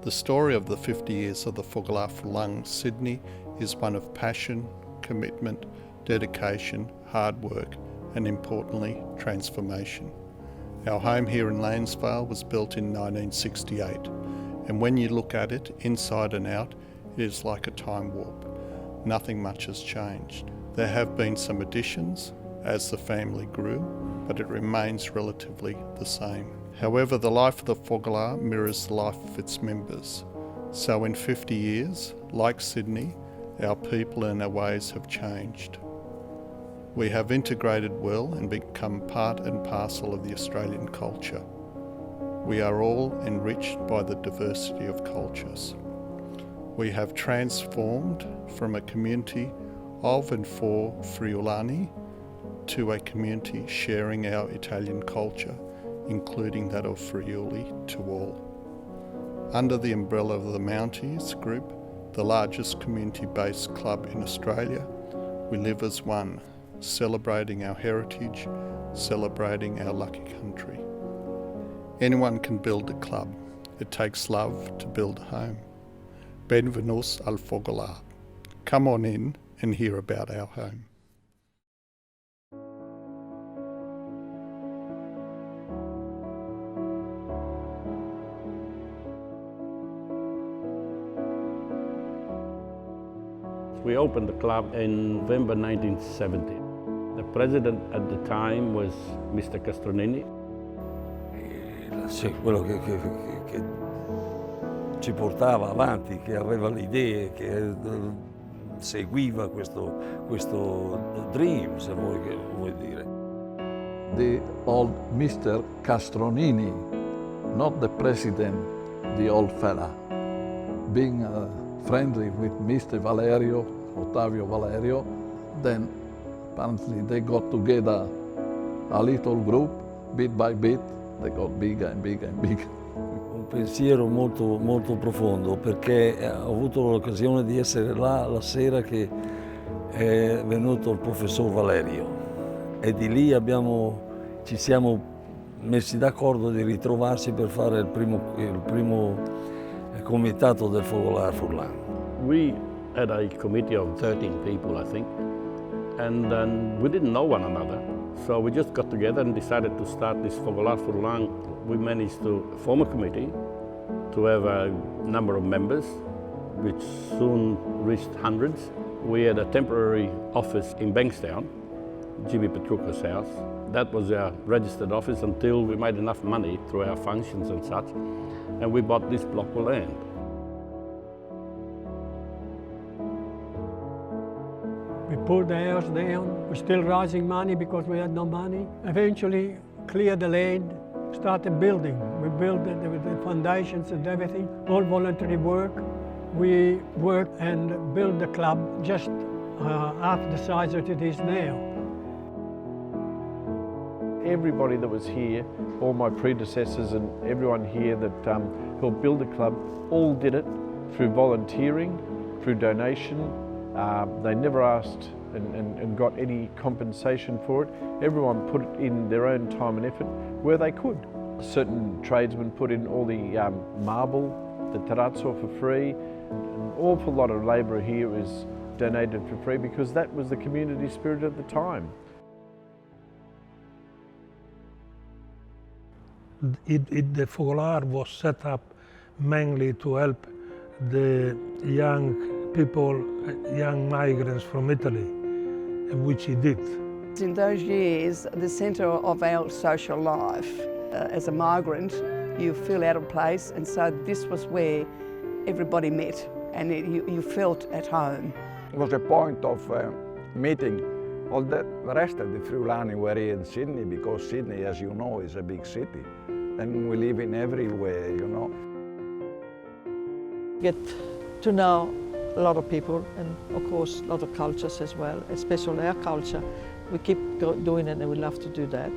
The story of the 50 years of the FOGOLAR FURLAN Sydney is one of passion, commitment, dedication, hard work and importantly, transformation. Our home here in Lansvale was built in 1968 and when you look at it inside and out, it is like a time warp. Nothing much has changed. There have been some additions as the family grew, but it remains relatively the same. However, the life of the FOGOLAR mirrors the life of its members. So in 50 years, like Sydney, our people and our ways have changed. We have integrated well and become part and parcel of the Australian culture. We are all enriched by the diversity of cultures. We have transformed from a community of and for Friulani to a community sharing our Italian culture, including that of Friuli, to all. Under the umbrella of the Mounties Group, the largest community-based club in Australia, we live as one, celebrating our heritage, celebrating our lucky country. Anyone can build a club. It takes love to build a home. Benvenuti al FOGOLAR. Come on in and hear about our home. We opened the club in November 1970. The president at the time was Mr. Castronini. Quello che ci portava avanti, che aveva le idee, che seguiva questo dream, se vuoi dire. The old Mr. Castronini, not the president, the old fella. Being friendly with Mr. Ottavio Valerio, then apparently they got together a little group, bit by bit, they got bigger and bigger and bigger. Un pensiero molto, molto profondo, perché ho avuto l'occasione di essere là la sera che è venuto il professor Valerio e di lì ci siamo messi d'accordo di ritrovarsi per fare il primo comitato del FOGOLAR FURLAN. We had a committee of 13 people, I think, and then we didn't know one another. So we just got together and decided to start this FOGOLAR FURLAN. We managed to form a committee, to have a number of members, which soon reached hundreds. We had a temporary office in Bankstown, Jimmy Petrucca's house. That was our registered office until we made enough money through our functions and such, and we bought this block of land. We pulled the house down. We're still raising money because we had no money. Eventually cleared the land, started building. We built the foundations and everything, all voluntary work. We worked and built the club just half the size that it is now. Everybody that was here, all my predecessors and everyone here that helped build the club, all did it through volunteering, through donation. They never asked and got any compensation for it. Everyone put in their own time and effort where they could. Certain tradesmen put in all the marble, the terrazzo for free. An awful lot of labour here is donated for free because that was the community spirit at the time. The FOGOLAR was set up mainly to help the young people, young migrants from Italy, which he did. In those years, the centre of our social life. As a migrant, you feel out of place, and so this was where everybody met, and you felt at home. It was a point of meeting all the rest of the Friulani were here in Sydney, because Sydney, as you know, is a big city, and we live in everywhere, you know. Get to know a lot of people and of course a lot of cultures as well, especially our culture. We keep doing it and we love to do that.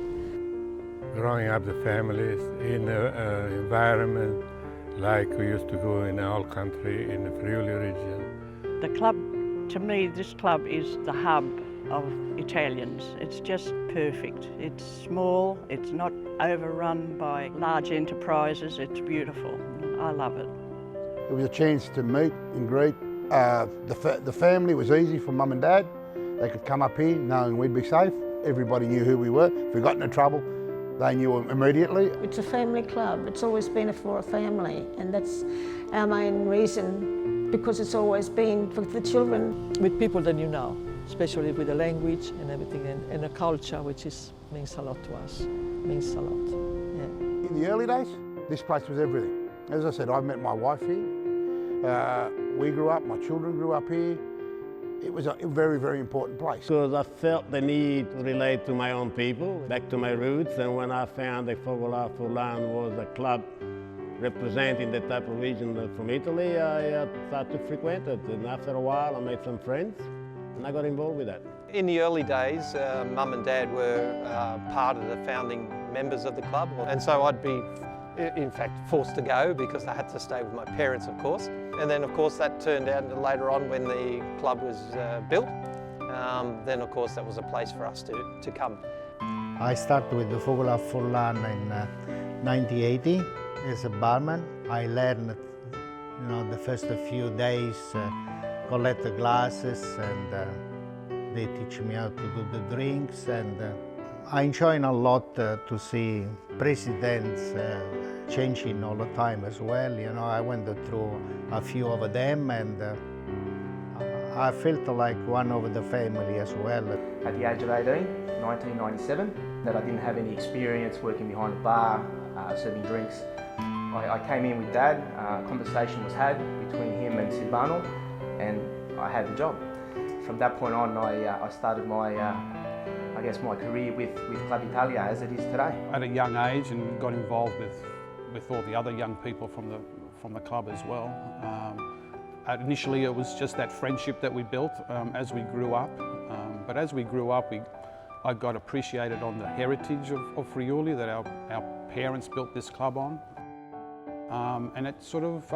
Growing up the families in an environment like we used to go in our country in the Friuli region. The club, to me, this club is the hub of Italians. It's just perfect. It's small, it's not overrun by large enterprises, it's beautiful. I love it. It was a chance to meet and greet. The family was easy for Mum and Dad. They could come up here knowing we'd be safe. Everybody knew who we were. If we got into trouble, they knew immediately. It's a family club. It's always been for a family, and that's our main reason, because it's always been for the children. With people that you know, especially with the language and everything, and the culture, which means a lot to us. Means a lot. Yeah. In the early days, this place was everything. As I said, I met my wife here. We grew up, my children grew up here. It was a very, very important place. Because I felt the need to relate to my own people, back to my roots, and when I found that FOGOLAR was a club representing the type of region from Italy, I started to frequent it, and after a while I made some friends and I got involved with that. In the early days, Mum and Dad were part of the founding members of the club, and so I'd be in fact forced to go because I had to stay with my parents, of course. And then of course that turned out later on when the club was built. Then of course that was a place for us to come. I started with the FORLAN in 1980 as a barman. I learned, the first few days collect the glasses, and they teach me how to do the drinks, and I enjoy a lot to see presidents changing all the time as well. I went through a few of them, and I felt like one of the family as well. At the age of 18, 1997, that I didn't have any experience working behind a bar, serving drinks. I came in with Dad, a conversation was had between him and Silvano, and I had the job. From that point on, I started my my career with Club Italia as it is today. At a young age, and got involved with all the other young people from the club as well. Initially it was just that friendship that we built as we grew up, but as we grew up I got appreciated on the heritage of Friuli that our parents built this club on, and it sort of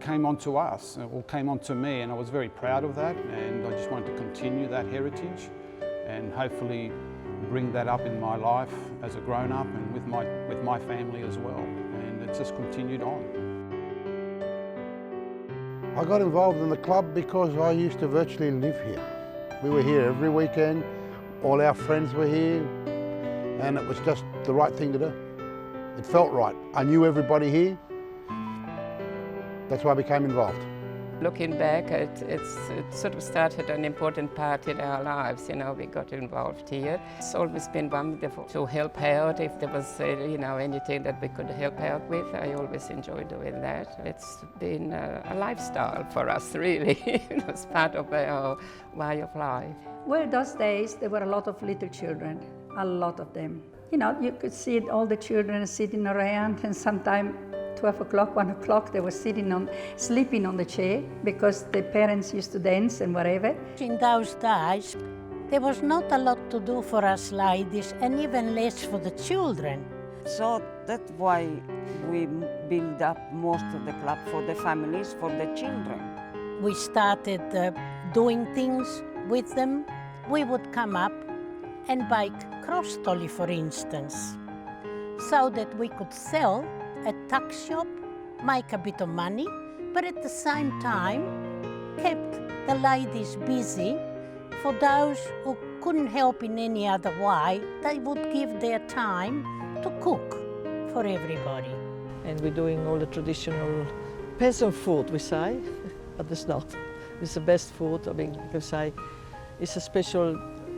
came onto us, or came onto me, and I was very proud of that, and I just wanted to continue that heritage and hopefully bring that up in my life as a grown-up and with my family as well, and it's just continued on. I got involved in the club because I used to virtually live here. We were here every weekend, all our friends were here, and it was just the right thing to do. It felt right. I knew everybody here. That's why I became involved. Looking back, it sort of started an important part in our lives. We got involved here. It's always been wonderful to help out if there was, anything that we could help out with. I always enjoyed doing that. It's been a lifestyle for us, really. It's part of our way of life. Well, those days there were a lot of little children, a lot of them. You could see all the children sitting around, and sometimes 12 o'clock, 1 o'clock, they were sleeping on the chair because the parents used to dance and whatever. In those days, there was not a lot to do for us ladies, and even less for the children. So that's why we build up most of the club for the families, for the children. We started doing things with them. We would come up and bake crostoli, for instance, so that we could sell a tuck shop, make a bit of money, but at the same time kept the ladies busy. For those who couldn't help in any other way, they would give their time to cook for everybody. And we're doing all the traditional peasant food, we say, but it's not. It's the best food. I mean, you can say it's a special,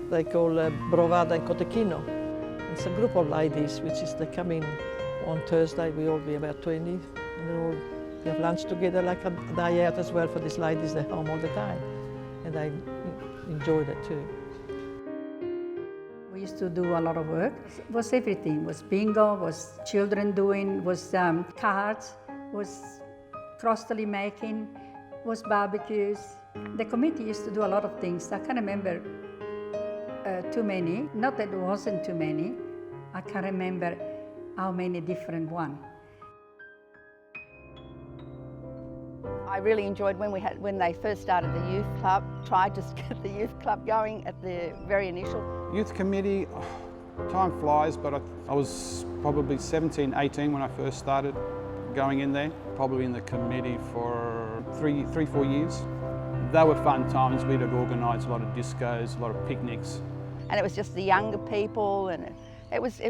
they call brovada and cotechino. It's a group of ladies, they come in on Thursday. We all be about 20, and we have lunch together, like a day out as well for these ladies. They're home all the time, and they enjoy that too. We used to do a lot of work. It was everything. It was bingo, was children doing, was cards, was crostoli making, was barbecues. The committee used to do a lot of things. I can't remember too many. Not that there wasn't too many. I can't remember how many different ones. I really enjoyed when they first started the youth club, tried to get the youth club going at the very initial. Youth committee, time flies, but I was probably 17, 18 when I first started going in there, probably in the committee for three, 4 years. They were fun times. We'd organise a lot of discos, a lot of picnics. And it was just the younger people, and it was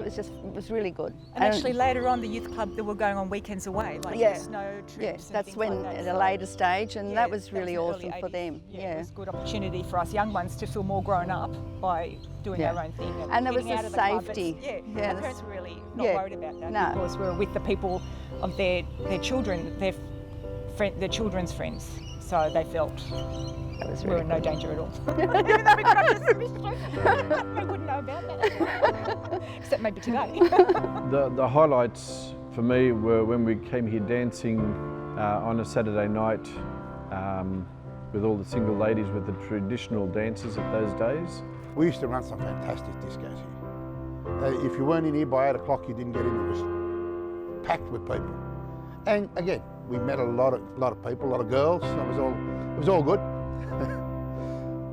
really good. And actually later on the youth club, they were going on weekends away, like snow trips. Yes, and that's things when like that. at a later stage, and that was really that was awesome in the for early them. 80s. It was a good opportunity for us young ones to feel more grown up by doing our own thing. And there was getting a out of the club. safety. Our parents were really not worried about that because we were with the people of their children, their children's friends. So they felt we were in no danger at all. Even though we got up to we wouldn't know about that, except maybe today. The highlights for me were when we came here dancing on a Saturday night with all the single ladies with the traditional dances of those days. We used to run some fantastic discos here. If you weren't in here by 8 o'clock, you didn't get in. It was packed with people. And again, we met a lot of people, a lot of girls. It was all good.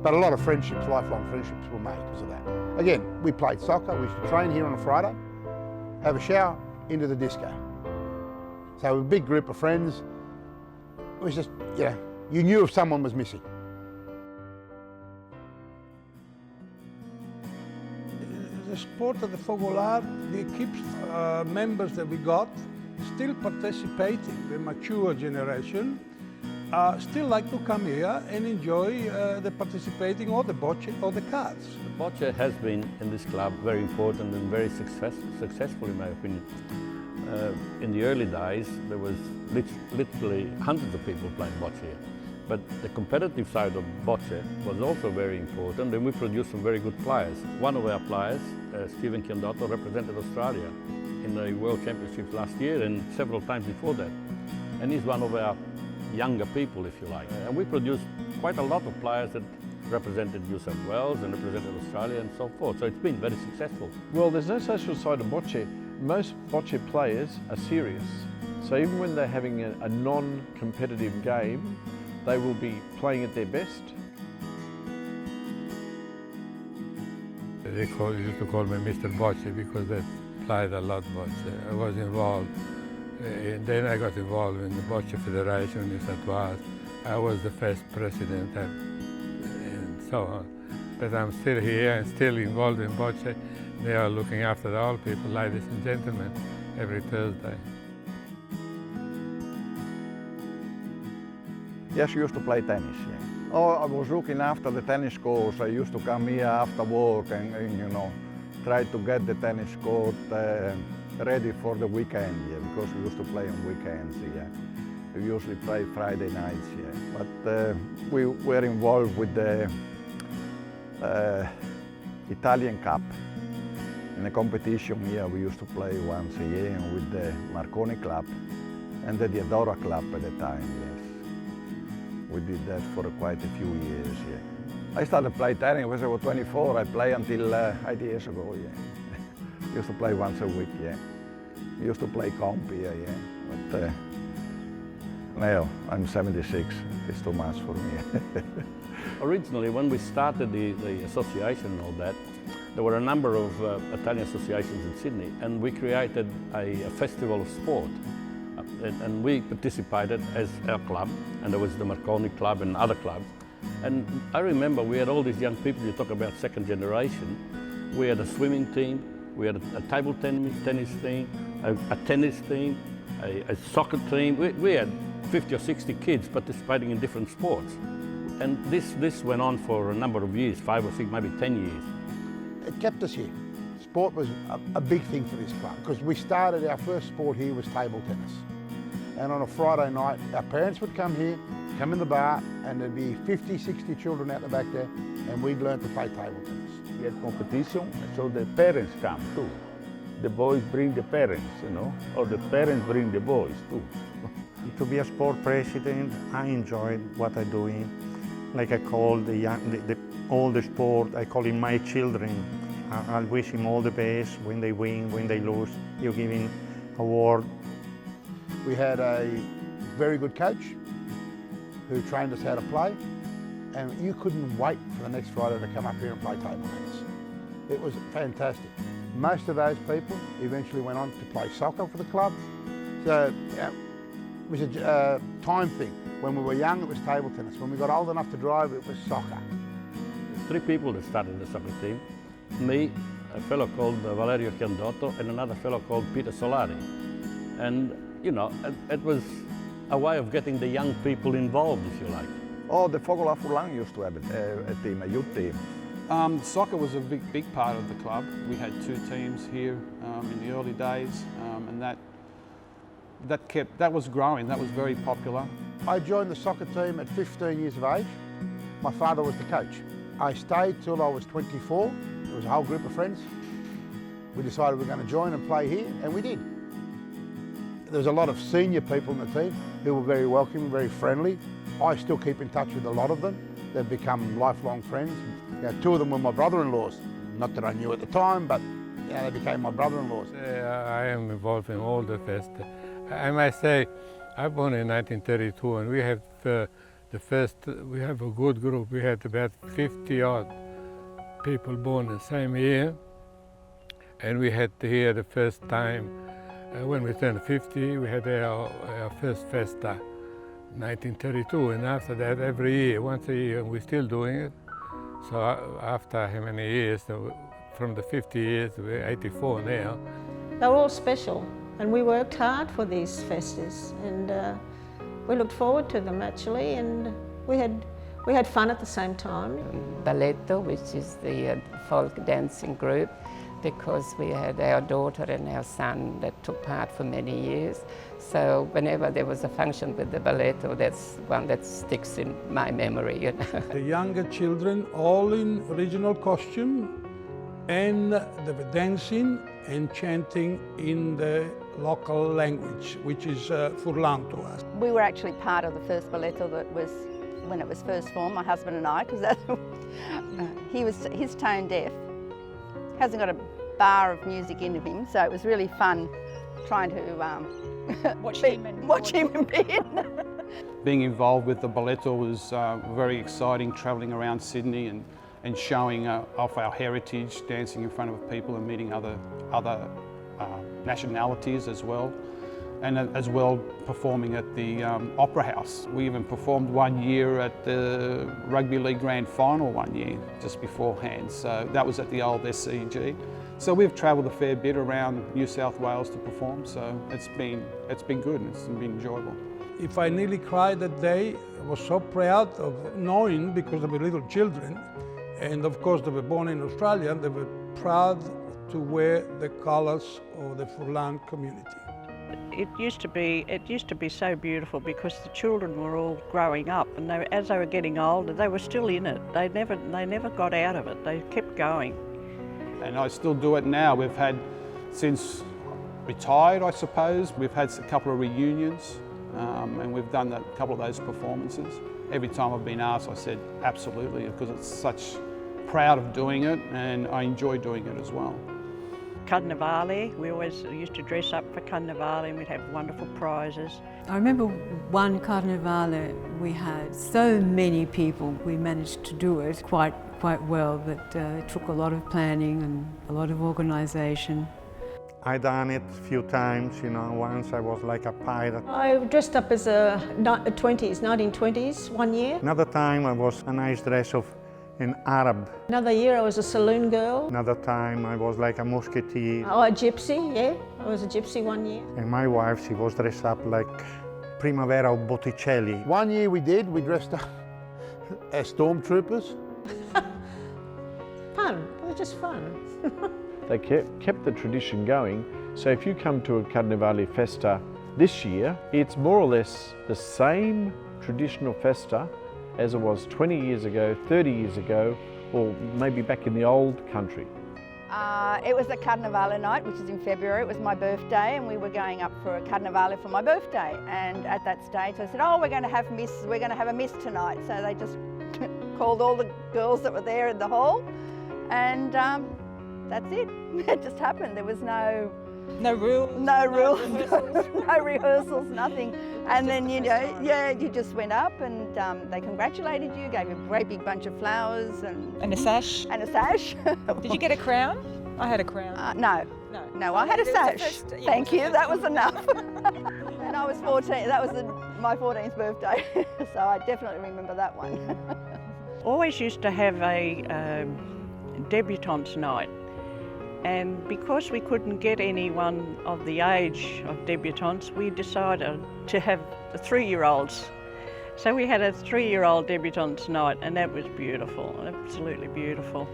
But a lot of friendships, lifelong friendships were made because of that. Again, we played soccer. We used to train here on a Friday, have a shower, into the disco. So a big group of friends. It was just, you knew if someone was missing. The sport of the FOGOLAR, the keeps members that we got still participating. The mature generation still like to come here and enjoy the participating or the bocce or the cards. The bocce has been in this club very important and very successful in my opinion. In the early days there was literally hundreds of people playing bocce here. But the competitive side of bocce was also very important, and we produced some very good players. One of our players, Stephen Chiondotto, represented Australia in the World Championships last year and several times before that. And he's one of our younger people, if you like. And we produced quite a lot of players that represented New South Wales and represented Australia and so forth. So it's been very successful. Well, there's no social side of bocce. Most bocce players are serious. So even when they're having a non-competitive game, they will be playing at their best. They used to call me Mr. Bocce because they played a lot bocce. I was involved. And then I got involved in the Bocce Federation in New South Wales. I was the first president and so on. But I'm still here and still involved in bocce. They are looking after the old people, ladies and gentlemen, every Thursday. Yes, I used to play tennis, Oh, I was looking after the tennis courts. I used to come here after work and try to get the tennis court ready for the weekend, because we used to play on weekends, We usually play Friday nights, But we were involved with the Italian Cup. In a competition here, we used to play once a year with the Marconi Club and the Diadora Club at the time, We did that for quite a few years, I started playing tennis when I was 24. I played until 8 years ago, Used to play once a week, Used to play comp here, But now I'm 76. It's too much for me. Originally, when we started the association and all that, there were a number of Italian associations in Sydney, and we created a festival of sport. And we participated as our club, and there was the Marconi Club and other clubs. And I remember we had all these young people, you talk about second generation. We had a swimming team, we had a table tennis team, a tennis team, a soccer team. We had 50 or 60 kids participating in different sports. And this went on for a number of years, 5 or 6, maybe 10 years. It kept us here. Sport was a big thing for this club, because we started, our first sport here was table tennis. And on a Friday night, our parents would come here, come in the bar, and there'd be 50, 60 children out the back there, and we'd learn to play table tennis. We had competition, so the parents come too. The boys bring the parents, or the parents bring the boys too. To be a sport president, I enjoyed what I'm doing. Like I call all the sport, I call it my children. I wish him all the best when they win, when they lose. You give him award. We had a very good coach who trained us how to play, and you couldn't wait for the next Friday to come up here and play table tennis. It was fantastic. Most of those people eventually went on to play soccer for the club. So It was a time thing. When we were young, it was table tennis. When we got old enough to drive, it was soccer. There's 3 people that started the soccer team. Me, a fellow called Valerio Chiandotto, and another fellow called Peter Solari. And, you know, it was a way of getting the young people involved, if you like. Oh, the FOGOLAR FURLAN used to have a team, a youth team. Soccer was a big part of the club. We had 2 teams here in the early days, and that was growing. That was very popular. I joined the soccer team at 15 years of age. My father was the coach. I stayed till I was 24. There was a whole group of friends. We decided we were going to join and play here, and we did. There was a lot of senior people in the team who were very welcoming, very friendly. I still keep in touch with a lot of them. They've become lifelong friends. You know, 2 of them were my brother-in-laws. Not that I knew at the time, but you know, they became my brother-in-laws. I am involved in all the fest. I must say, I born in 1932, and we have we have a good group. We had about 50-odd people born the same year, and we had here the first time when we turned 50. We had our first festa, 1932, and after that, every year, once a year, we're still doing it. So after how many years? From the 50 years, we're 84 now. They were all special, and we worked hard for these festas, and we looked forward to them actually, and we had fun at the same time. Balletto, which is the folk dancing group, because we had our daughter and our son that took part for many years. So whenever there was a function with the balletto, that's one that sticks in my memory. You know? The younger children, all in original costume, and they were dancing and chanting in the local language, which is FURLAN to us. We were actually part of the first balletto that was, when it was first formed, my husband and I, because he's tone deaf, hasn't got a bar of music into him, so it was really fun trying to watch him and be in. Being involved with the balletto was very exciting, travelling around Sydney and showing off our heritage, dancing in front of people and meeting other nationalities as well, and as well performing at the Opera House. We even performed one year at the Rugby League Grand Final one year, just beforehand, so that was at the old SCG. So we've travelled a fair bit around New South Wales to perform, so it's been good and it's been enjoyable. If I nearly cried that day, I was so proud of knowing, because they were little children, and of course they were born in Australia, they were proud to wear the colours of the FURLAN community. It used to be so beautiful because the children were all growing up, and as they were getting older, they were still in it. They never got out of it. They kept going. And I still do it now. We've had, since retired, I suppose, we've had a couple of reunions, and we've done a couple of those performances. Every time I've been asked, I said absolutely, because it's such proud of doing it, and I enjoy doing it as well. Carnivale, we always used to dress up for Carnivale, and we'd have wonderful prizes. I remember one Carnivale, we had so many people, we managed to do it quite well, but it took a lot of planning and a lot of organisation. I done it a few times, you know. Once I was like a pirate. I dressed up as a 1920s one year. Another time I was a nice dress of an Arab. Another year I was a saloon girl. Another time I was like a musketeer. Oh, a gypsy, yeah. I was a gypsy one year. And my wife, she was dressed up like Primavera of Botticelli. One year we dressed up as stormtroopers. Fun, it was just fun. They kept the tradition going, so if you come to a Carnivale Festa this year, it's more or less the same traditional festa as it was 20 years ago, 30 years ago, or maybe back in the old country. It was a Carnivale night, which is in February. It was my birthday, and we were going up for a Carnivale for my birthday. And at that stage, I said, "Oh, we're going to have a miss tonight." So they just called all the girls that were there in the hall, and that's it. It just happened. There was no rules, no rehearsals, nothing. And then you just went up, and they congratulated you, gave you a great big bunch of flowers and a sash. And a sash. Did you get a crown? I had a crown. No, I had a sash. Thank you. That was enough. And I was 14, that was my 14th birthday, so I definitely remember that one. Always used to have a debutantes night, and because we couldn't get anyone of the age of debutantes, we decided to have the 3-year-olds. So we had a 3-year-old debutantes night, and that was beautiful, absolutely beautiful.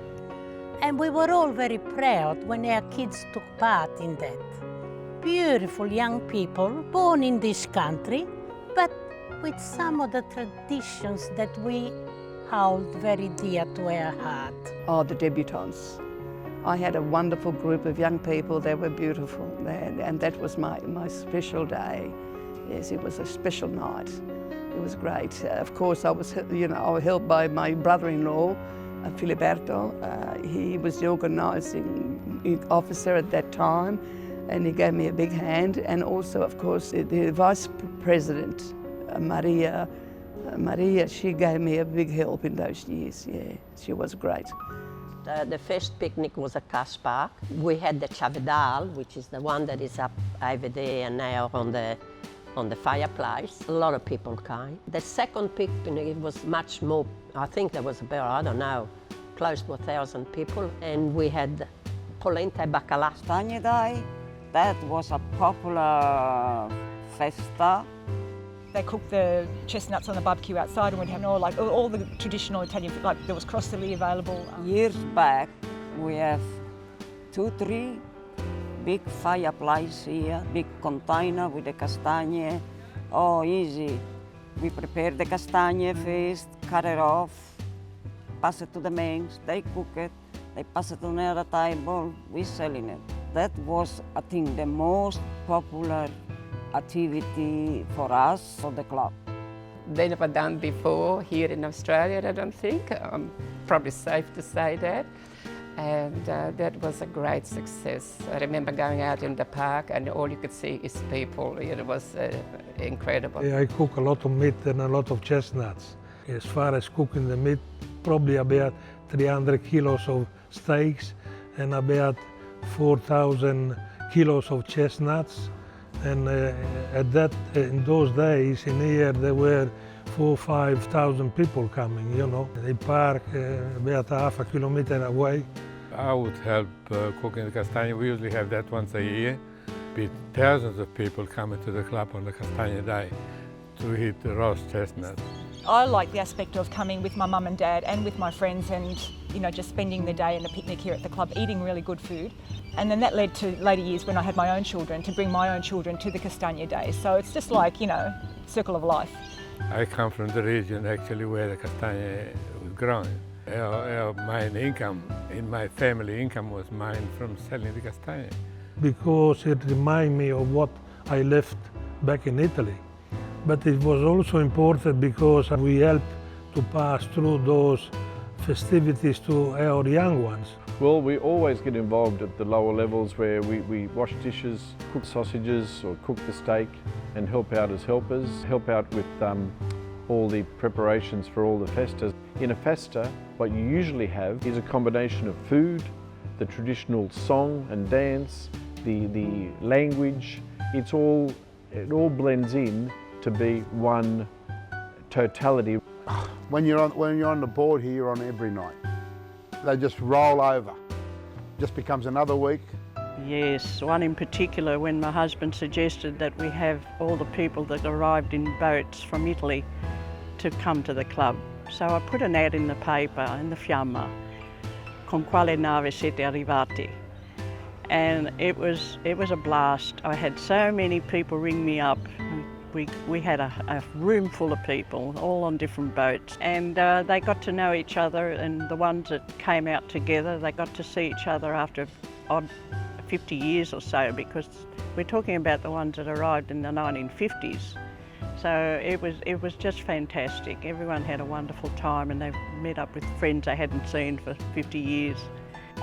And we were all very proud when our kids took part in that. Beautiful young people born in this country, but with some of the traditions that we hold very dear to our heart. Oh, the debutantes. I had a wonderful group of young people. They were beautiful, and that was my special day. Yes, it was a special night. It was great. Of course, I was helped by my brother-in-law, Filiberto. He was the organising officer at that time, and he gave me a big hand. And also, of course, the vice president, Maria, she gave me a big help in those years. Yeah, she was great. The first picnic was at Cass Park. We had the chavedal, which is the one that is up over there now on the fireplace. A lot of people came. The second picnic was much more, I think there was about, I don't know, close to 1,000 people, and we had polenta bacala. Castagna Day, that was a popular festa. They cooked the chestnuts on the barbecue outside, and we'd have all the traditional Italian, like there was crostoli available. Years back, we have 2-3 big fireplace here, big container with the castagne. Oh, easy. We prepare the castagne first, cut it off, pass it to the men, they cook it, they pass it on another table, we're selling it. That was, I think, the most popular activity for us, for the club. They never done before here in Australia, I don't think. Probably safe to say that. And that was a great success. I remember going out in the park and all you could see is people. It was incredible. I cook a lot of meat and a lot of chestnuts. As far as cooking the meat, probably about 300 kilos of steaks and about 4,000 kilos of chestnuts. And in those days, in here, there were 4,000 or 5,000 people coming, you know. They park about half a kilometer away. I would help cooking the castagne. We usually have that once a year, with thousands of people coming to the club on the Castagne Day to eat the roast chestnuts. I like the aspect of coming with my mum and dad and with my friends and, just spending the day in a picnic here at the club, eating really good food. And then that led to later years when I had my own children, to bring my own children to the Castagne Day. So it's just like, circle of life. I come from the region actually where the castagne was grown. My income, in my family income was mine from selling the castagne. Because it reminded me of what I left back in Italy. But it was also important because we helped to pass through those festivities to our young ones. Well, we always get involved at the lower levels where we wash dishes, cook sausages or cook the steak and help out as helpers, help out with all the preparations for all the festas. In a festa, what you usually have is a combination of food, the traditional song and dance, the language. It all blends in to be one totality. When you're on the board here, you're on every night. They just roll over. Just becomes another week. Yes, one in particular when my husband suggested that we have all the people that arrived in boats from Italy to come to the club. So I put an ad in the paper, in the Fiamma, con quale nave siete arrivati. And it was a blast. I had so many people ring me up. We had a room full of people, all on different boats, and they got to know each other, and the ones that came out together, they got to see each other after 50 years or so, because we're talking about the ones that arrived in the 1950s. So it was just fantastic. Everyone had a wonderful time, and they met up with friends they hadn't seen for 50 years.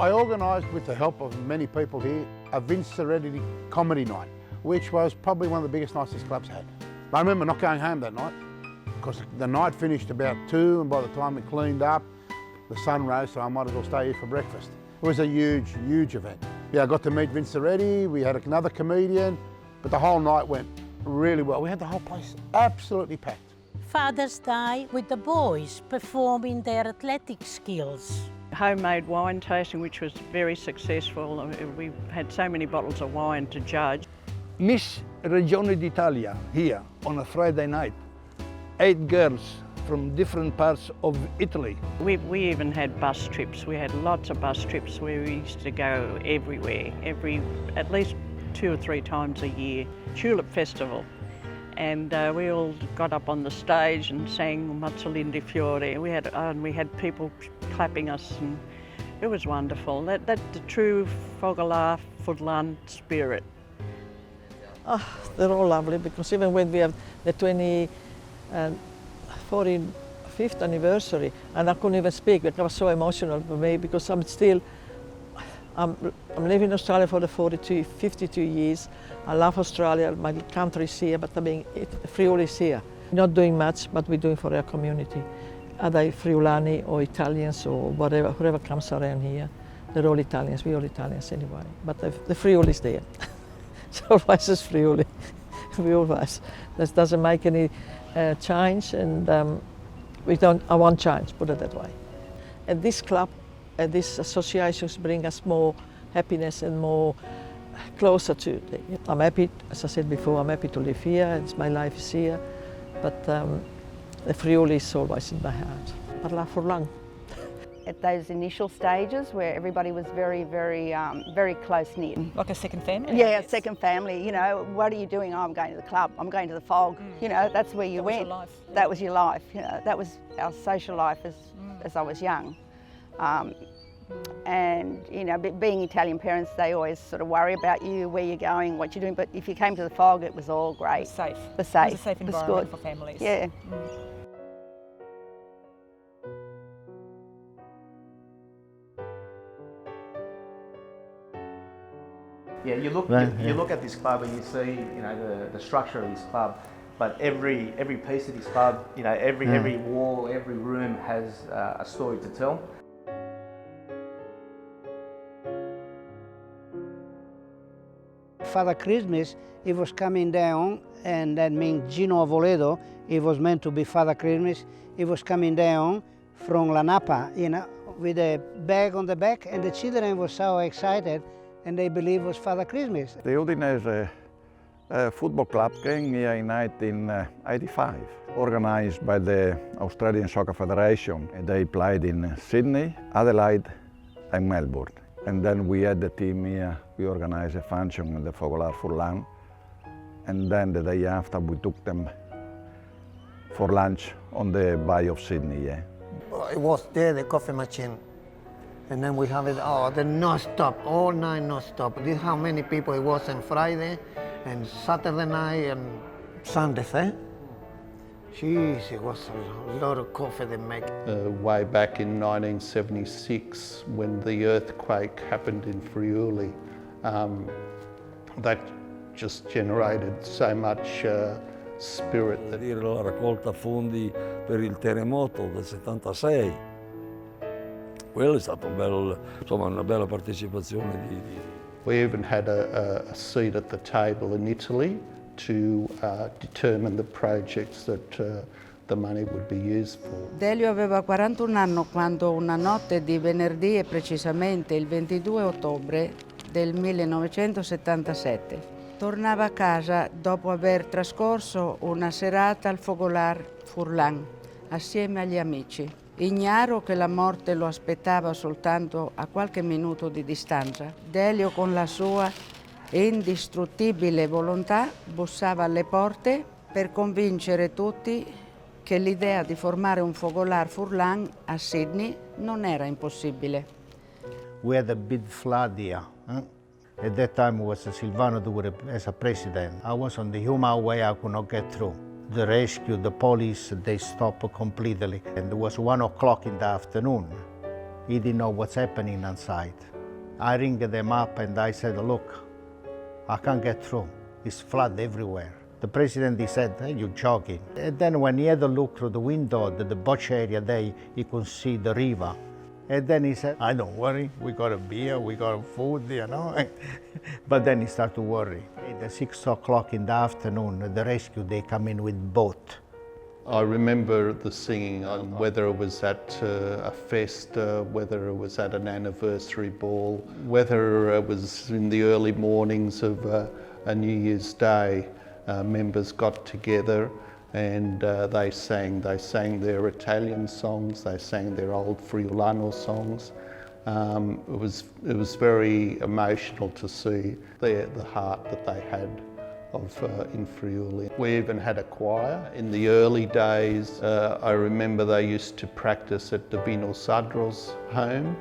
I organised, with the help of many people here, a Vince Serenity comedy night, which was probably one of the biggest nights this club's had. I remember not going home that night because the night finished about 2, and by the time it cleaned up, the sun rose, so I might as well stay here for breakfast. It was a huge, huge event. Yeah, I got to meet Vince Serenity, we had another comedian, but the whole night went really well. We had the whole place absolutely packed. Father's Day with the boys performing their athletic skills. Homemade wine tasting, which was very successful. We had so many bottles of wine to judge. Miss Regione d'Italia here on a Friday night. 8 girls from different parts of Italy. We even had bus trips. We had lots of bus trips where we used to go everywhere, at least 2 or 3 times a year. Tulip Festival. And we all got up on the stage and sang Mazzolini Fiore. We had people clapping us, and it was wonderful. That's the true FOGOLAR FURLAN spirit. Oh, they're all lovely, because even when we have the 45th anniversary, and I couldn't even speak, because it was so emotional for me, because I'm living in Australia for the 52 years. I love Australia, my country is here, but Friuli is here. Not doing much, but we're doing for our community. Are they Friulani or Italians or whatever, whoever comes around here, they're all Italians, we're all Italians anyway. But the Friuli is there. So always is Friuli, we always. That doesn't make any change, and I want change, put it that way. And this club, these associations bring us more happiness and more closer to. I'm happy, as I said before, I'm happy to live here, my life is here, but the Friuli is always in my heart. Parla FURLAN. At those initial stages where everybody was very, very, very close-knit. Like a second family? Yeah, a second family. You know, what are you doing? Oh, I'm going to the club. I'm going to the FOG. You know, that's where you went. That was your life. That was your life. You know, that was our social life as I was young. And, you know, being Italian parents, they always sort of worry about you, where you're going, what you're doing. But if you came to the FOG, it was all great. It was safe. It was safe. It was a safe environment for families. Yeah. Yeah, you look at this club and you see, you know, the structure of this club, but every piece of this club, you know, every wall, every room has a story to tell. Father Christmas, it was coming down, and that means Gino Avoledo, it was meant to be Father Christmas. It was coming down from La Napa, you know, with a bag on the back, and the children were so excited, and they believed it was Father Christmas. The Udinese football club came here in 1985, organized by the Australian Soccer Federation. They played in Sydney, Adelaide and Melbourne. And then we had the team here, we organized a function in the FOGOLAR FURLAN, and then the day after we took them for lunch on the Bay of Sydney. Yeah. It was there, the coffee machine. And then we have it, the non-stop, all night non-stop. This is how many people it was on Friday and Saturday night and Sundays, eh? Jeez, it was a lot of coffee they make. Way back in 1976, when the earthquake happened in Friuli, that just generated so much spirit. La raccolta fondi per il terremoto del 76. Quello è stato una bella partecipazione di... We even had a seat at the table in Italy to determine the projects that the money would be used for. Delio aveva 41 anni quando una notte di venerdì, e precisamente il 22 ottobre del 1977, tornava a casa dopo aver trascorso una serata al FOGOLAR FURLAN assieme agli amici. Ignaro che la morte lo aspettava soltanto a qualche minuto di distanza, Delio con la sua indistruttibile volontà bussava alle porte per convincere tutti che l'idea di formare un FOGOLAR FURLAN a Sydney non era impossibile. We had a big flood here. At that time it was Silvano Dure as a president. I was on the Human Way, I could not get through. The rescue, the police, they stopped completely. And it was 1 o'clock in the afternoon. He didn't know what's happening inside. I ringed them up and I said, look, I can't get through. It's flood everywhere. The president, he said, hey, you're joking. And then when he had a look through the window, the botch area there, he could see the river. And then he said, I don't worry, we got a beer, we got food, you know. But then he started to worry. At 6 o'clock in the afternoon, the rescue, they come in with boat. I remember the singing, whether it was at a fest, whether it was at an anniversary ball, whether it was in the early mornings of a New Year's Day. Members got together and they sang their Italian songs, they sang their old Friulano songs. It was very emotional to see the heart that they had in Friuli. We even had a choir. In the early days, I remember they used to practice at Divino Sadro's home.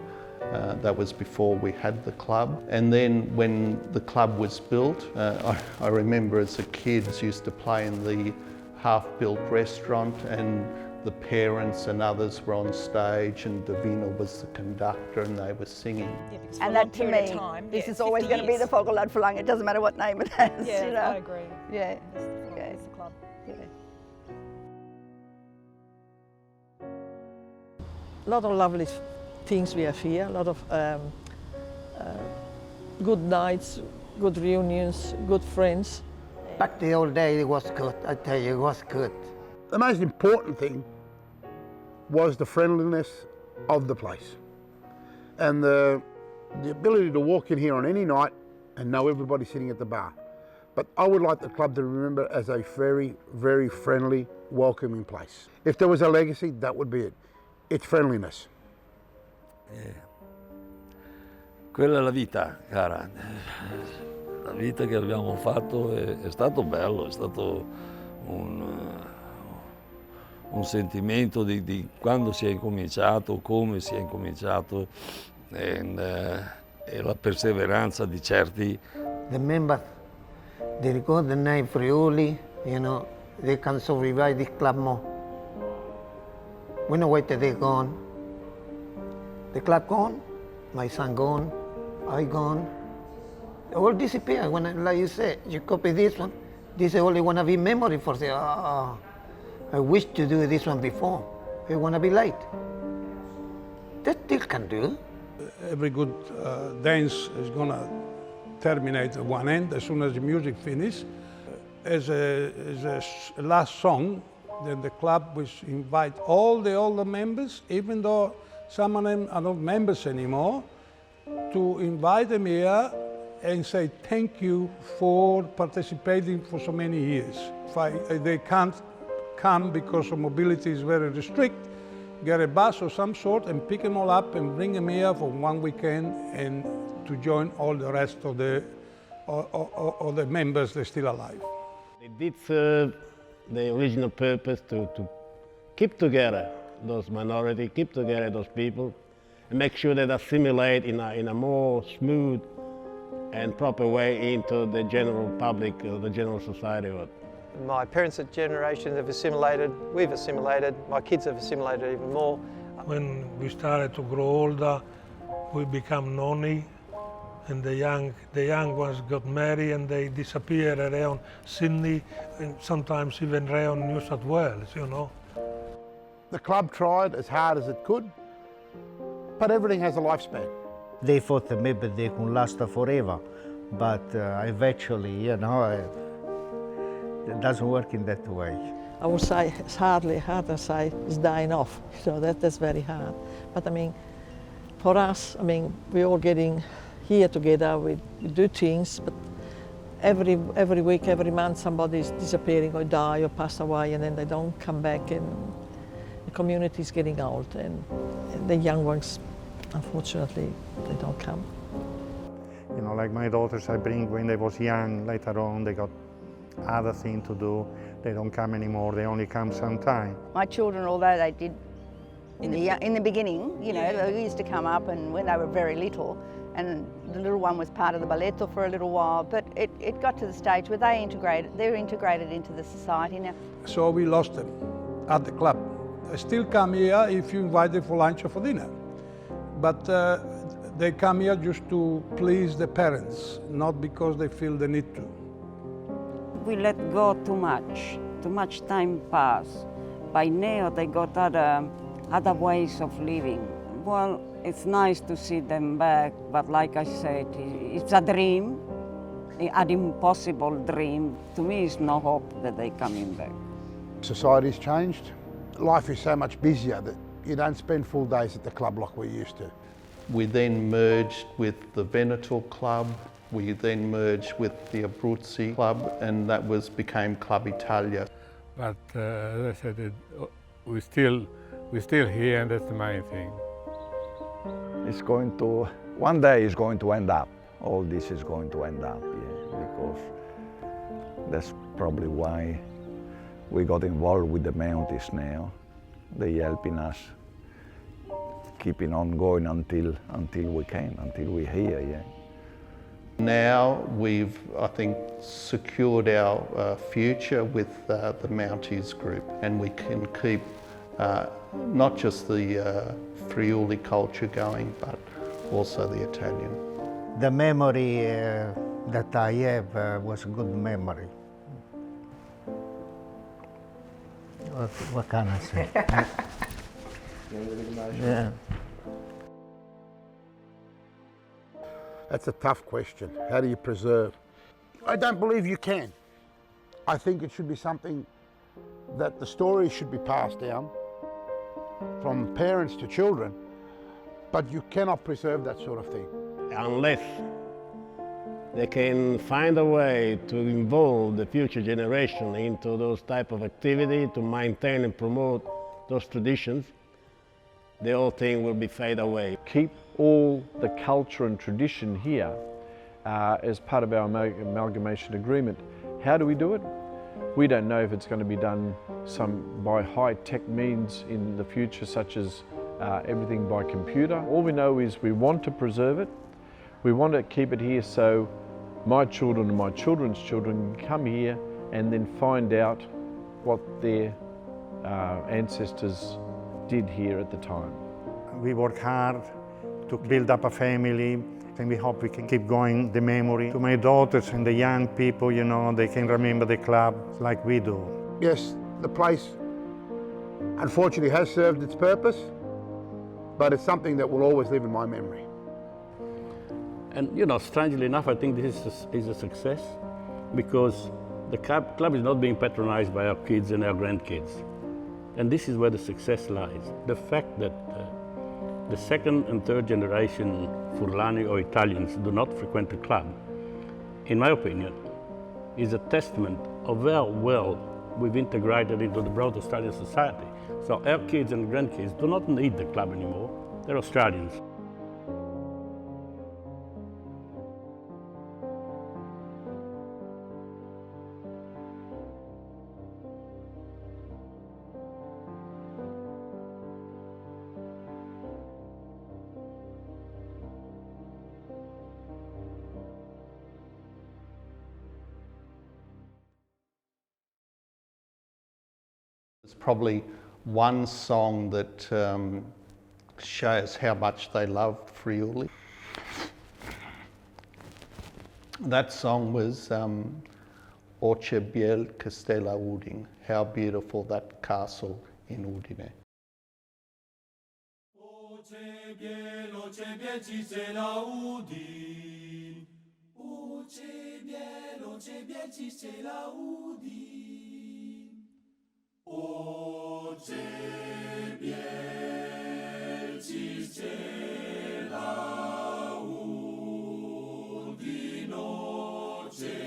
That was before we had the club. And then when the club was built, I remember as a kids used to play in the half-built restaurant, and the parents and others were on stage and Divino was the conductor and they were singing. Yeah, and that to me, this is always going to be the FOGOLAR FURLAN. It doesn't matter what name it has. Yeah, you know? I agree. Yeah. It's the club. Yeah. A lot of lovely things we have here, a lot of good nights, good reunions, good friends. Back the old day, it was good. I tell you, it was good. The most important thing was the friendliness of the place and the ability to walk in here on any night and know everybody sitting at the bar. But I would like the club to remember as a very, very friendly, welcoming place. If there was a legacy, that would be it. It's friendliness. Yeah. Quella è la vita, cara. La vita che abbiamo fatto è stato bello, è stato un sentimento di quando si è incominciato, come si è incominciato e la perseveranza di certi. The members, they got the name Friuli, you know, they can survive this club more. We know where they're gone. The club gone, my son gone, I gone. They all disappear. When, like you said, you copy this one, this is only wanna be memory for the, I wish to do this one before. I wanna be late. That still can do. Every good dance is gonna terminate at one end as soon as the music finishes. As a last song, then the club will invite all the older members, even though some of them are not members anymore, to invite them here and say thank you for participating for so many years. If they can't come because of mobility is very restricted, get a bus of some sort and pick them all up and bring them here for one weekend and to join all the rest of the members that are still alive. It did serve the original purpose to keep together those minorities, keep together those people, and make sure they assimilate in a more smooth and proper way into the general public or the general society. My parents' generation have assimilated, we've assimilated, my kids have assimilated even more. When we started to grow older, we become nonni, and the young ones got married and they disappeared around Sydney and sometimes even around New South Wales, you know. The club tried as hard as it could, but everything has a lifespan. They thought that maybe they could last forever, but eventually, you know, it doesn't work in that way. I would say it's hard to say it's dying off, so that's very hard. But I mean, for us, I mean, we're all getting here together, we do things, but every week, every month, somebody is disappearing or die or pass away, and then they don't come back, and the community is getting old, and the young ones, unfortunately, they don't come. You know, like my daughters I bring when they was young, later on they got other things to do. They don't come anymore, they only come sometime. My children, although they did in the beginning, you know, they used to come up and when they were very little, and the little one was part of the balletto for a little while, but it got to the stage where they're integrated into the society now. So we lost them at the club. They still come here if you invite them for lunch or for dinner. But they come here just to please the parents, not because they feel the need to. We let go too much time pass. By now they got other ways of living. Well, It's nice to see them back, but like I said, it's a dream, an impossible dream. To me, it's no hope that they're coming back. Society's changed. Life is so much busier that you don't spend full days at the club like we used to. We then merged with the Venetor Club. We then merged with the Abruzzi Club, and that became Club Italia. But as I said, we're still here, and that's the main thing. It's going to, one day it's going to end up. All this is going to end up, yeah, because that's probably why we got involved with the Mounties now. They're helping us, keeping on going until we can, until we're here, yeah. Now we've, I think, secured our future with the Mounties group, and we can keep not just the Friuli culture going, but also the Italian. The memory that I have was a good memory. What can I say? Yeah. That's a tough question. How do you preserve? I don't believe you can. I think it should be something that the stories should be passed down from parents to children, but you cannot preserve that sort of thing. Unless they can find a way to involve the future generation into those type of activity, to maintain and promote those traditions, the whole thing will be fade away. Keep all the culture and tradition here as part of our amalgamation agreement. How do we do it? We don't know if it's going to be done by high-tech means in the future, such as everything by computer. All we know is we want to preserve it. We want to keep it here so my children and my children's children can come here and then find out what their ancestors did here at the time. We work hard to build up a family, and we hope we can keep going the memory. To my daughters and the young people, you know, they can remember the club like we do. Yes, the place unfortunately has served its purpose, but it's something that will always live in my memory. And you know, strangely enough, I think this is a success because the club is not being patronized by our kids and our grandkids. And this is where the success lies. The fact that the second and third generation Furlani or Italians do not frequent the club, in my opinion, is a testament of how well we've integrated into the broader Australian society. So our kids and grandkids do not need the club anymore. They're Australians. There's probably one song that shows how much they loved Friuli. That song was Oce Biel Castella Udine, how beautiful that castle in Udine. Oce biel Castella Udine. Oce biel Castella Udine. Oce biel Castella Udine, oce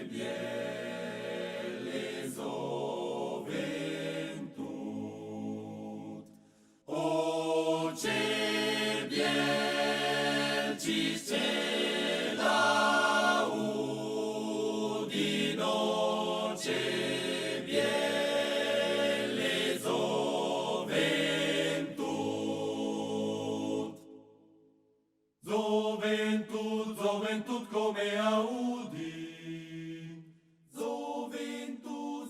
biel Zoventut. Oce biel Castella Udine, oce Gioventut come a Udine, Gioventut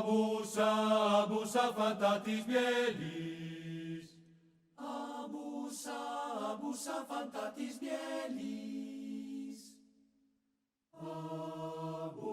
Abusa, abusa fantatis bielis. Abusa, abusa fantatis bielis. Abusa.